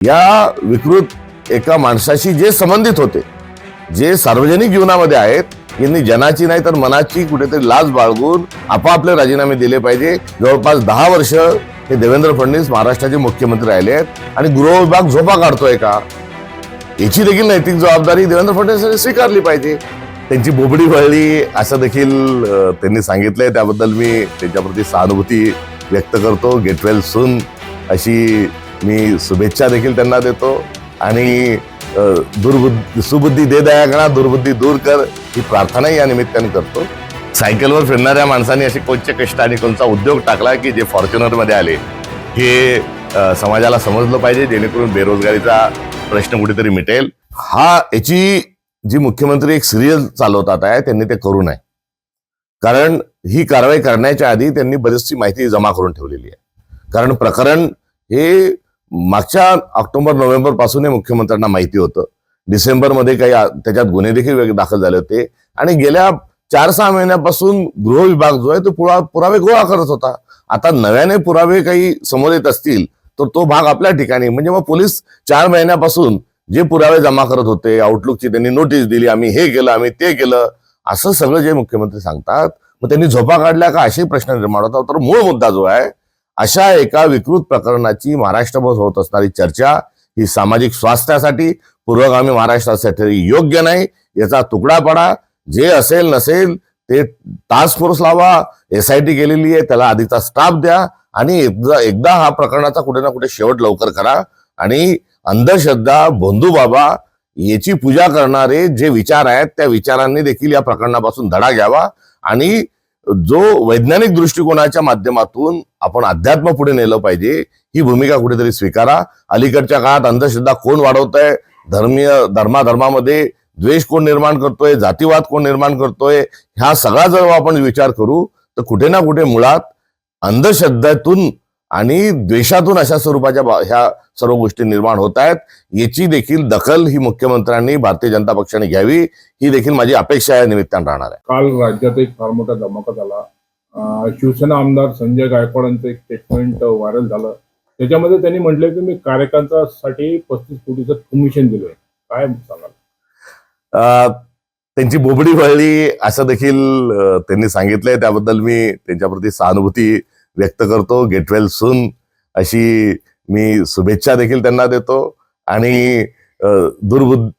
या विकृत एका माणसाशी जे संबंधित होते, जे सार्वजनिक जीवनामध्ये आहेत, यांनी जनाची नाही तर मनाची कुठेतरी लाज बाळगून आपापले राजीनामे दिले पाहिजे. जवळपास 10 वर्ष हे देवेंद्र फडणवीस महाराष्ट्राचे मुख्यमंत्री राहिले आहेत आणि गृह विभाग झोपा काढतोय का, याची देखील नैतिक जबाबदारी देवेंद्र फडणवीसांनी स्वीकारली पाहिजे. त्यांची बोबडी वळली असं देखील त्यांनी सांगितलंय. त्याबद्दल मी त्यांच्याप्रती सहानुभूती व्यक्त करतो. गेट वेल सून अशी मी शुभेच्छा देखील त्यांना देतो आणि सुबुद्धी दे दयागणा, दुर्बुद्धी दूर कर ही प्रार्थनाही या निमित्ताने करतो. सायकलवर फिरणाऱ्या माणसांनी असे कोणते कष्ट आणि कोणता उद्योग टाकला की जे फॉर्च्युनर मध्ये आले, हे समाजाला समजलं पाहिजे, जेणेकरून बेरोजगारीचा प्रश्न कुठेतरी मिटेल. याची जी मुख्यमंत्री एक सिरियल चालवतात आहे, त्यांनी ते करू नये. कारण ही कारवाई करण्याच्या आधी त्यांनी बरीचशी माहिती जमा करून ठेवलेली आहे. कारण प्रकरण हे मागच्या ऑक्टोबर-नोव्हेंबर पासून हे मुख्यमंत्र्यांना माहिती होतं. डिसेंबरमध्ये काही त्याच्यात गुन्हे देखील दाखल झाले होते आणि गेल्या 4-6 महिन्यापासून गृह विभाग जो आहे तो पुरावे गोळा करत होता. आता नव्याने पुरावे काही समोर येत असतील तर तो भाग आपल्या ठिकाणी, म्हणजे मग पोलीस 4 महिन्यापासून जे पुरावे जमा करत होते, आउटलुकची त्यांनी नोटीस दिली, आम्ही हे केलं, आम्ही ते केलं, असं सगळं जे मुख्यमंत्री सांगतात, मग त्यांनी झोपा काढल्या का असे प्रश्न निर्माण होतात. तर मूळ मुद्दा जो आहे, अशा एका विकृत प्रकरणाची महाराष्ट्रभर होत असणारी चर्चा ही सामाजिक स्वास्थ्यासाठी, पूर्वगामी महाराष्ट्रासाठी योग्य नाही. याचा तुकडा पडा. जे असेल नसेल ते टास्क फोर्स लावा, SIT केलेली आहे, त्याला आधीचा स्टाफ द्या आणि एकदा हा प्रकरणाचा कुठे ना कुठे शेवट लवकर करा. आणि अंधश्रद्धा, भोंदूबाबा याची पूजा करणारे जे विचार आहेत, त्या विचारांनी देखील या प्रकरणापासून धडा घ्यावा आणि जो वैज्ञानिक दृष्टिकोनाच्या माध्यमातून आपण अध्यात्म पुढे नेलं पाहिजे, ही भूमिका कुठेतरी स्वीकारा. अलीकडच्या काळात अंधश्रद्धा कोण वाढवतंय, धर्मामध्ये द्वेष कोण निर्माण करतोय, जातीवाद कोण निर्माण करतोय, ह्या सगळा जर आपण विचार करू तर कुठे ना कुठे मुळात अंधश्रद्धेतून आणि द्वेषातून अशा स्वरूपाच्या ह्या सर्व गोष्टी निर्माण होत आहेत. याची देखील दखल ही मुख्यमंत्र्यांनी, भारतीय जनता पक्षाने घ्यावी, ही देखील माझी अपेक्षा या निमित्तानं राहणार आहे. काल राज्यात एक फार मोठा धमाका झाला. शिवसेना आमदार संजय गायकवाडांचं एक स्टेटमेंट व्हायरल झालं. त्याच्यामध्ये त्यांनी म्हटलं की मी कार्यकर्त्यांसाठी 35 कोटीचं कमिशन दिलंय. काय सांगाल? त्यांची बोबडी वळली असं देखील त्यांनी सांगितलंय. त्याबद्दल मी त्यांच्याप्रती सहानुभूती व्यक्त करतो. गेट वेल सून अशी मी शुभेच्छा देखील त्यांना देतो आणि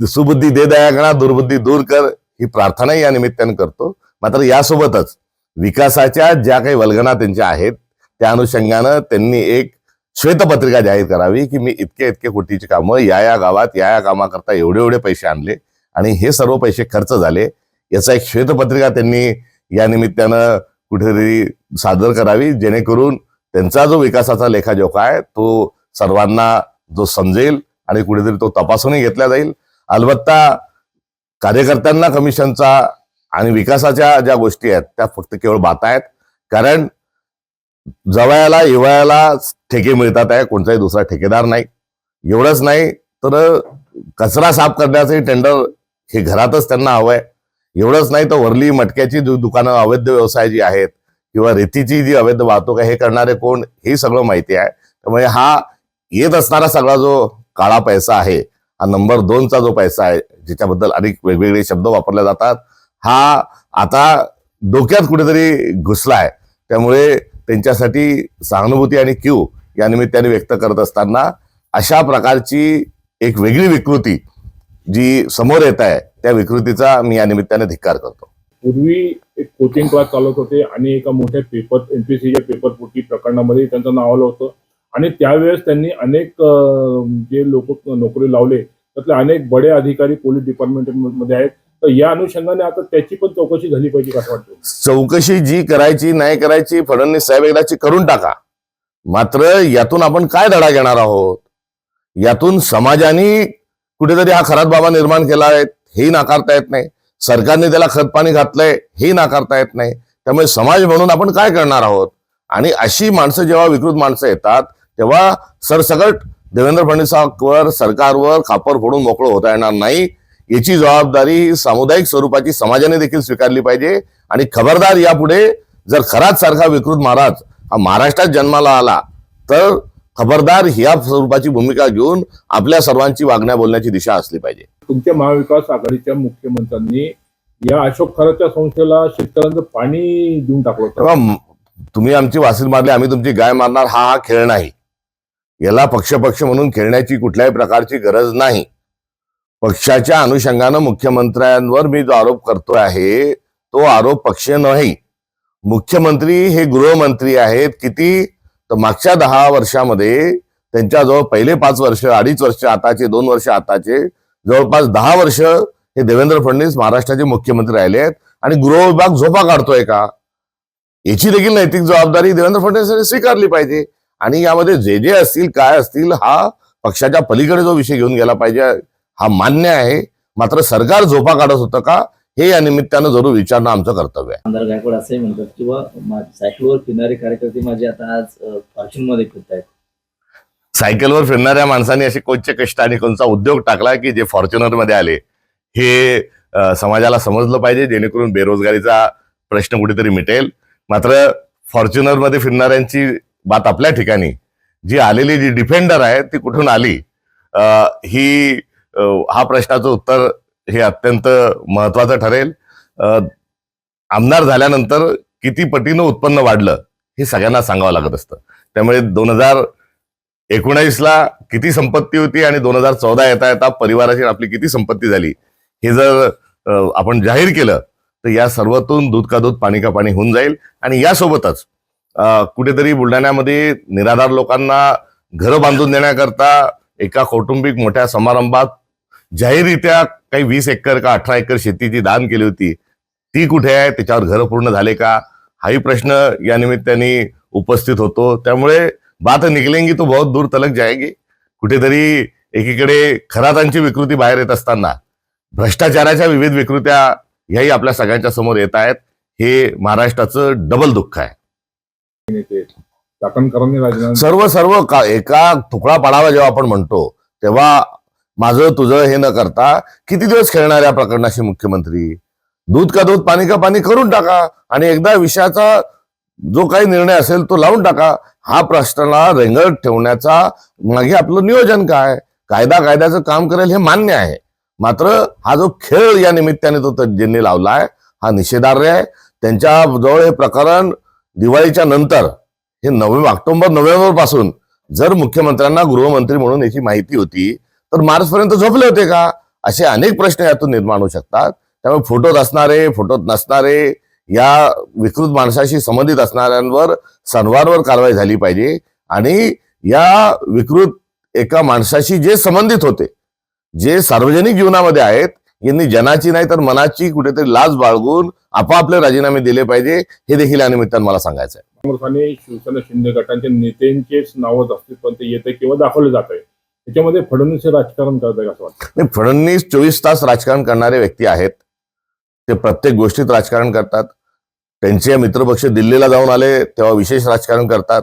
सुबुद्धी दे दयागणा, दुर्बुद्धी दूर कर ही प्रार्थनाही या निमित्ताने करतो. मात्र यासोबतच विकासाच्या ज्या काही वल्गना त्यांच्या आहेत, त्या अनुषंगानं त्यांनी एक श्वेतपत्रिका जाहीर करावी की मी इतके कोटीची कामं या गावात या कामाकरता एवढे पैसे आणले आणि हे सर्व पैसे खर्च झाले, याचा एक श्वेतपत्रिका त्यांनी या निमित्तानं कुठेतरी सादर करावी, जेणेकरून त्यांचा जो विकासाचा लेखाजोखा आहे तो सर्वांना जो समजेल आणि कुठेतरी तो तपासूनही घेतला जाईल. अलबत्ता कार्यकर्त्यांना कमिशनचा आणि विकासाच्या ज्या गोष्टी आहेत त्या फक्त केवळ बाता आहेत. कारण जवयाला हिवाळ्याला ठेके मिळतात आहे, कोणताही दुसरा ठेकेदार नाही. एवढंच नाही तर कचरा साफ करण्याचे टेंडर हे घरातच त्यांना हवंय. एवढंच नाही तर वरली मटक्याची दुकानं, अवैध व्यवसाय जी आहेत किंवा रेतीची जी अवैध वाहतूक आहे, हे करणारे कोण, हे सगळं माहिती आहे. त्यामुळे हा येत असणारा सगळा जो काळा पैसा आहे, हा नंबर 2चा जो पैसा आहे, ज्याच्याबद्दल अनेक वेगवेगळे शब्द वापरले जातात, हा आता डोक्यात कुठेतरी घुसलाय. त्यामुळे त्यांच्यासाठी सहानुभूती आणि क्यू या निमित्ताने व्यक्त करत असताना अशा प्रकारची एक वेगळी विकृती जी समोर येत आहे, त्या विकृतीचा मी या निमित्ताने धिक्कार करतो. पूर्वी एक कोचिंग क्लास चालवत होते आणि एका मोठ्या MPSCच्या पेपर फुटी प्रकरणामध्ये त्यांचं नाव आलं होतं आणि त्यावेळेस त्यांनी अनेक जे लोक नोकरी लावले त्यातले अनेक बडे अधिकारी पोलीस डिपार्टमेंटमध्ये आहेत. तर या अनुषंगाने आता त्याची पण चौकशी झाली पाहिजे असं वाटतं. चौकशी जी करायची नाही करायची फडणवीस साहेब एकदाची करून टाका. मात्र यातून आपण काय धडा घेणार आहोत? यातून समाजाने कुठेतरी हा खराब बाबा निर्माण केला आहे, हेही नाकारता येत नाही. सरकारने त्याला खतपाणी घातलंय, हेही नाकारता येत नाही. त्यामुळे समाज म्हणून आपण काय करणार आहोत? आणि अशी माणसं जेव्हा विकृत माणसं येतात तेव्हा सरसकट देवेंद्र फडणवीसांवर, सरकारवर खापर फोडून मोकळं होता येणार नाही. याची जबाबदारी सामुदायिक स्वरूपाची समाजाने देखील स्वीकारली पाहिजे. आणि खबरदार, यापुढे जर खराच सारखा विकृत महाराज हा महाराष्ट्रात जन्माला आला तर खबरदार ह्या स्वरूपाची भूमिका घेऊन आपल्या सर्वांची वागण्या बोलण्याची दिशा असली पाहिजे. तुमच्या महाविकास आघाडीच्या मुख्यमंत्र्यांनी या अशोक खराच्या संस्थेला शेतकऱ्यांचं पाणी देऊन टाकलं होतं. तेव्हा तुम्ही आमची वासील मारली, आम्ही तुमची गाय मारणार, हा खेळ नाही. याला पक्ष म्हणून खेळण्याची कुठल्याही प्रकारची गरज नाही. पक्षाच्या अनुषंगानं मुख्यमंत्र्यांवर मी जो आरोप करतोय आहे तो आरोप पक्ष नाही. मुख्यमंत्री हे गृहमंत्री आहेत. किती तर मागच्या 10 वर्षामध्ये त्यांच्याजवळ पहिले 5 वर्ष, 2.5 वर्ष आताचे, 2 वर्ष आताचे, जवळपास 10 वर्ष हे देवेंद्र फडणवीस महाराष्ट्राचे मुख्यमंत्री राहिले आहेत. आणि गृह विभाग झोपा काढतोय का, याची देखील नैतिक जबाबदारी देवेंद्र फडणवीसांनी स्वीकारली पाहिजे. आणि यामध्ये जे जे असतील, काय असतील, हा पक्षाच्या पलीकडे जो विषय घेऊन गेला पाहिजे हा मान्य आहे. मात्र सरकार झोपा काढत होतं का हे या निमित्तानं जरूर विचारणं आमचं कर्तव्य आहे. आमदार गायकवाड असंही म्हणतात किंवा सायकलवर फिरणारे कार्यकर्ते माझे आता आज फॉर्च्यूनमध्ये फिरत आहेत. सायकलवर फिरणाऱ्या माणसांनी असे कोणचे कष्ट आणि कोणता उद्योग टाकला की जे फॉर्च्युनर मध्ये आले हे समाजाला समजलं पाहिजे, जेणेकरून बेरोजगारीचा प्रश्न कुठेतरी मिटेल. मात्र फॉर्च्युनर मध्ये फिरणाऱ्यांची बात आपल्या ठिकाणी, जी आलेली जी डिफेंडर आहे ती कुठून आली, हा प्रश्नाचं उत्तर हे अत्यंत महत्वाचं ठरेल. आमदार झाल्यानंतर किती पटीनं उत्पन्न वाढलं हे सगळ्यांना सांगावं लागत असतं. त्यामुळे 2019ला किती संपत्ती होती आणि 2014 येता परिवाराची आपली किती संपत्ती झाली हे जर आपण जाहीर केलं तर या सर्वातून दूध का दूध पाणी का पाणी होऊन जाईल. आणि यासोबतच कुठेतरी बुलढाण्यामध्ये निराधार लोकांना घरं बांधून देण्याकरता एका कौटुंबिक मोठ्या समारंभात जाहीररित्या काही 20 एकर का 18 एकर शेतीची दान केली होती, ती कुठे आहे, त्याच्यावर घरं पूर्ण झाले का, हाही प्रश्न या निमित्ताने उपस्थित होतो. त्यामुळे बात निकलेंगी तो बहुत दूर तलक जाएगी. कुठेतरी एकीकडे खरातांची विकृती बाहेर येत असताना भ्रष्टाचाराच्या विविध विकृत्या ह्याही आपल्या सगळ्यांच्या समोर येत आहेत. हे महाराष्ट्राचं डबल दुःख आहे. चाकणकरांनी राजीनामा सर्व एका तुकडा पाडावा जेव्हा आपण म्हणतो तेव्हा माझं तुझं हे न करता किती दिवस खेळणार या प्रकरणाशी मुख्यमंत्री. दूध का दूध पाणी का पाणी करून टाका आणि एकदा विषयाचा जो काही निर्णय असेल तो लावून टाका. हा प्रश्नाला रेंगाळत ठेवण्याचा मागे आपलं नियोजन काय, कायद्याचं काम करेल हे मान्य आहे. मात्र हा जो खेळ या निमित्ताने तो ज्यांनी लावलाय हा निषेधार्ह आहे. त्यांच्या जवळ हे प्रकरण दिवाळीच्या नंतर हे ऑक्टोबर-नोव्हेंबर पासून जर मुख्यमंत्र्यांना गृहमंत्री म्हणून याची माहिती होती तर मार्च पर्यंत झोपले होते का, असे अनेक प्रश्न यातून निर्माण होऊ शकतात. त्यामुळे फोटोत असणारे, फोटोत नसणारे, या विकृत माणसाशी संबंधित असणाऱ्यांवर सणवारवर कारवाई झाली पाहिजे. आणि या विकृत एका माणसाशी जे संबंधित होते, जे सार्वजनिक जीवनामध्ये आहेत, यांनी जनाची नाही तर मनाची कुठेतरी लाज बाळगून आपापले राजीनामे दिले पाहिजे. हे देखील या निमित्तानं मला सांगायचं आहे. काँग्रेस आणि शिवसेना शिंदे गटांच्या नेत्यांचेच नावं अस्तित्वात येते किंवा दाखवले जात आहे. त्याच्यामध्ये फडणवीस हे राजकारण करत आहे असं वाटतं. नाही, फडणवीस 24 तास राजकारण करणारे व्यक्ती आहेत. ते प्रत्येक गोष्टीत राजकारण करतात. त्यांचे मित्रपक्ष दिल्लीला जाऊन आले तेव्हा विशेष राजकारण करतात.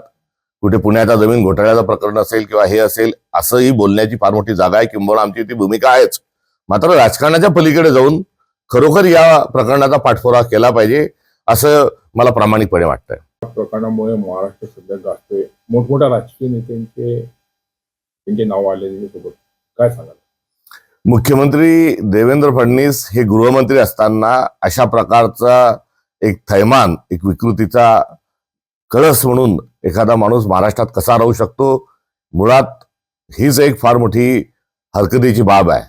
कुठे पुण्याचा जमीन घोटाळ्याचं प्रकरण असेल किंवा हे असेल असंही बोलण्याची फार मोठी जागा आहे, किंबहुना आमची ती भूमिका आहेच. मात्र राजकारणाच्या पलीकडे जाऊन खरोखर या प्रकरणाचा पाठपुरावा केला पाहिजे असं मला प्रामाणिकपणे वाटतंय. या प्रकरणामुळे महाराष्ट्र सध्या गाजतोय. मोठमोठ्या राजकीय नेत्यांचे त्यांचे नाव आलेले सोबत काय सांगाल? मुख्यमंत्री देवेंद्र फडणवीस हे गृहमंत्री असताना अशा प्रकारचा एक थैमान, एक विकृतीचा कळस म्हणून एखादा माणूस महाराष्ट्रात कसा राहू शकतो, मुळात हीच एक फार मोठी हरकतीची बाब आहे.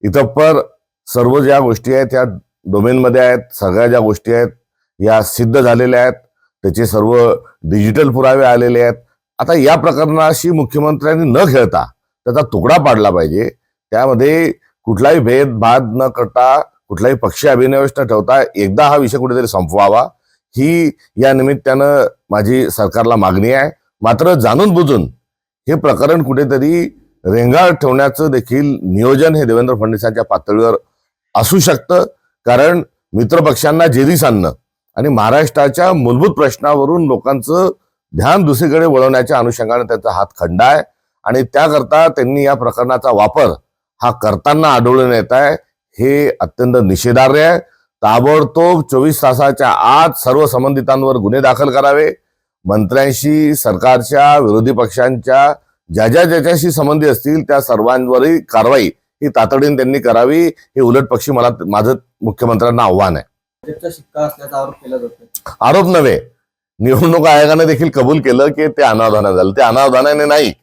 इतपर सर्व ज्या गोष्टी आहेत त्या डोमेनमध्ये आहेत. सगळ्या ज्या गोष्टी आहेत या सिद्ध झालेल्या आहेत. त्याचे सर्व डिजिटल पुरावे आलेले आहेत. आता या प्रकरणाशी मुख्यमंत्र्यांनी न खेळता त्याचा तुकडा पाडला पाहिजे. त्यामध्ये कुठलाही भेदभाद न करता, कुठलाही पक्षीय अभिनिवेश न ठेवता एकदा हा विषय कुठेतरी संपवावा ही या निमित्तानं माझी सरकारला मागणी आहे. मात्र जाणून बुजून हे प्रकरण कुठेतरी रेंगाळत ठेवण्याचं देखील नियोजन हे देवेंद्र फडणवीसांच्या पातळीवर असू शकतं. कारण मित्रपक्षांना जेरीस आणणं आणि महाराष्ट्राच्या मूलभूत प्रश्नावरून लोकांचं ध्यान दुसरीकडे वळवण्याच्या अनुषंगाने त्यांचा हात खंडा आहे. आणि त्याकरता त्यांनी या प्रकरणाचा वापर हा करताना आढळून येत आहे. हे अत्यंत निषेधार्ह आहे. ताबडतोब 24 तासाच्या आत सर्व संबंधितांवर गुन्हे दाखल करावे मंत्र्यांशी, सरकारच्या, विरोधी पक्षांच्या ज्याच्याशी संबंधी असतील त्या सर्वांवरही कारवाई ही तातडीने त्यांनी करावी, हे उलट पक्षी माझं मुख्यमंत्र्यांना आव्हान आहे. भाजपचा शिक्का असल्याचा आरोप केला जातो. आरोप नव्हे, निवडणूक आयोगाने देखील कबूल केलं की ते अनावधानाने झालं. ते अनावधानाने नाही,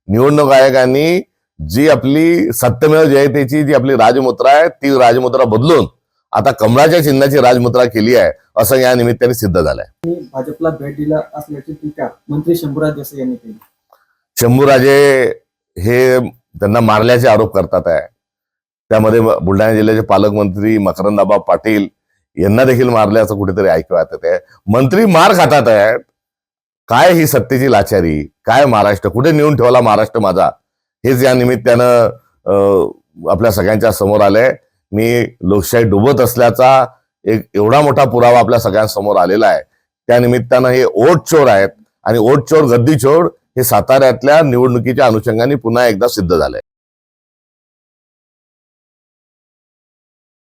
निवडणूक आयोगाने जी आपली सत्यमेव जयतेची जी आपली राजमुद्रा आहे ती राजमुद्रा बदलून आता कमळाच्या चिन्हाची राजमुद्रा केली आहे, असं या निमित्ताने सिद्ध झालंय. भाजपला भेट दिला असल्याची टीका मंत्री शंभूराज देसाई यांनी केली. शंभूराजे हे त्यांना मारल्याचे आरोप करतात आहे. त्यामध्ये बुलढाणा जिल्ह्याचे पालकमंत्री मकरंदाबा पाटील यांना देखील मारल्याचं कुठेतरी ऐकण्यात येते. मंत्री मार खातात आहेत. काय ही सत्तेची लाचारी, काय महाराष्ट्र, कुठे नेऊन ठेवला महाराष्ट्र माझा, हेच या निमित्तानं आपल्या सगळ्यांच्या समोर आलंय. मी लोकशाही डुबत असल्याचा एक एवढा मोठा पुरावा आपल्या सगळ्यांसमोर आलेला आहे. त्या निमित्तानं हे ओट चोर आहेत आणि ओट चोर गद्दी चोर हे साताऱ्यातल्या निवडणुकीच्या अनुषंगाने पुन्हा एकदा सिद्ध झालंय.